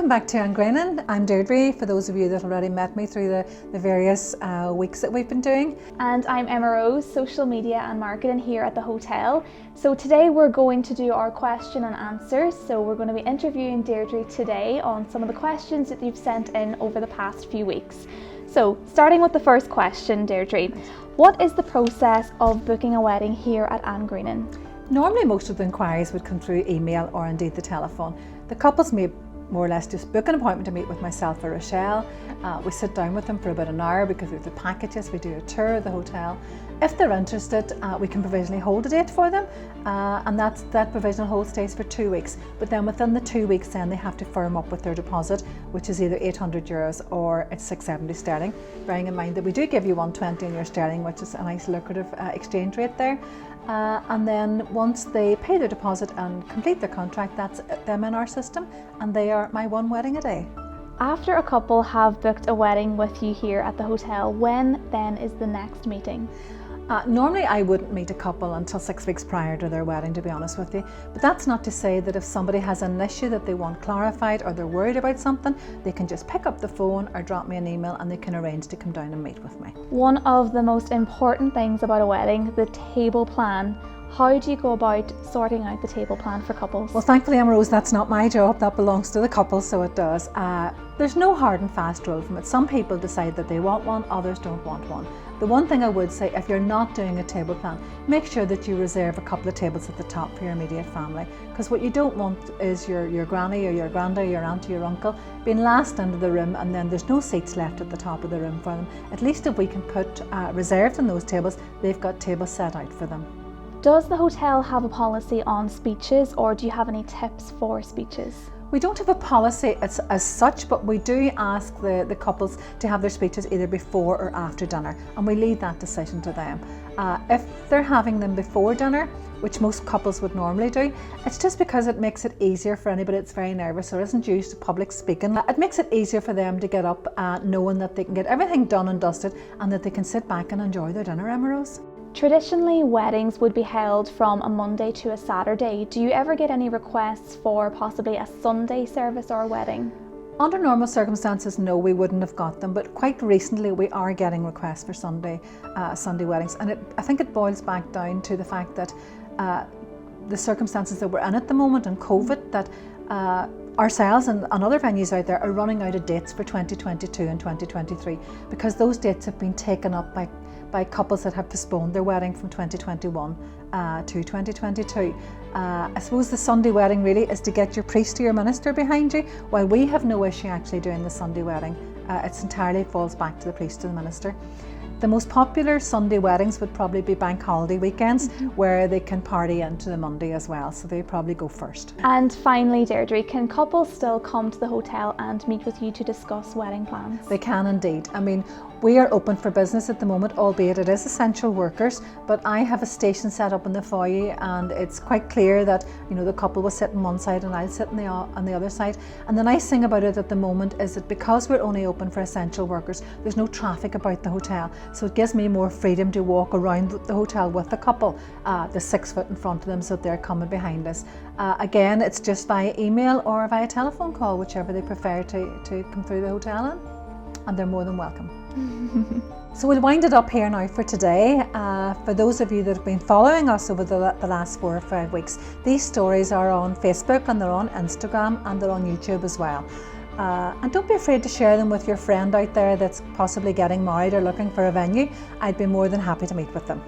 Welcome back to Grianan. I'm Deirdre, for those of you that already met me through the various weeks that we've been doing. And I'm EmmaRose, social media and marketing here at the hotel. So today we're going to do our question and answers. So we're going to be interviewing Deirdre today on some of the questions that you've sent in over the past few weeks. So starting with the first question, Deirdre, what is the process of booking a wedding here at Grianan? Normally most of the inquiries would come through email or indeed the telephone. The couples may more or less just book an appointment to meet with myself or Rochelle. We sit down with them for about an hour because we have the packages, we do a tour of the hotel. If they're interested, we can provisionally hold a date for them, and that provisional hold stays for 2 weeks. But then within the 2 weeks then they have to firm up with their deposit, which is either €800 or it's 670 sterling, bearing in mind that we do give you 120 on your sterling, which is a nice lucrative exchange rate there. And then once they pay their deposit and complete their contract, that's them in our system, and they are my one wedding a day. After a couple have booked a wedding with you here at the hotel, when then is the next meeting? Normally I wouldn't meet a couple until 6 weeks prior to their wedding, to be honest with you. But that's not to say that if somebody has an issue that they want clarified or they're worried about something, they can just pick up the phone or drop me an email and they can arrange to come down and meet with me. One of the most important things about a wedding, the table plan. How do you go about sorting out the table plan for couples? Well, thankfully, EmmaRose, that's not my job. That belongs to the couple, so it does. There's no hard and fast rule from it. Some people decide that they want one, others don't want one. The one thing I would say, if you're not doing a table plan, make sure that you reserve a couple of tables at the top for your immediate family. Because what you don't want is your granny or your granda, your auntie or uncle being last into the room and then there's no seats left at the top of the room for them. At least if we can put reserved in those tables, they've got tables set out for them. Does the hotel have a policy on speeches, or do you have any tips for speeches? We don't have a policy as such, but we do ask the couples to have their speeches either before or after dinner, and we leave that decision to them. If they're having them before dinner, which most couples would normally do, it's just because it makes it easier for anybody that's very nervous or isn't used to public speaking. It makes it easier for them to get up knowing that they can get everything done and dusted and that they can sit back and enjoy their dinner, EmmaRose. Traditionally, weddings would be held from a Monday to a Saturday. Do you ever get any requests for possibly a Sunday service or a wedding? Under normal circumstances, no, we wouldn't have got them, but quite recently we are getting requests for Sunday weddings, and I think it boils back down to the fact that the circumstances that we're in at the moment and COVID, that ourselves and other venues out there are running out of dates for 2022 and 2023 because those dates have been taken up by couples that have postponed their wedding from 2021 to 2022. I suppose the Sunday wedding really is to get your priest or your minister behind you. While we have no issue actually doing the Sunday wedding, it entirely falls back to the priest or the minister. The most popular Sunday weddings would probably be bank holiday weekends where they can party into the Monday as well, so they probably go first. And finally, Deirdre, can couples still come to the hotel and meet with you to discuss wedding plans? They can indeed. I mean, we are open for business at the moment, albeit it is essential workers, but I have a station set up in the foyer and it's quite clear that, you know, the couple will sit on one side and I'll sit on the other side. And the nice thing about it at the moment is that because we're only open for essential workers, there's no traffic about the hotel. So it gives me more freedom to walk around the hotel with the couple, the 6 foot in front of them so they're coming behind us. Again, it's just via email or via telephone call, whichever they prefer to come through the hotel in, and they're more than welcome. So we'll wind it up here now for today. For those of you that have been following us over the last 4 or 5 weeks, these stories are on Facebook and they're on Instagram and they're on YouTube as well. And don't be afraid to share them with your friend out there that's possibly getting married or looking for a venue. I'd be more than happy to meet with them.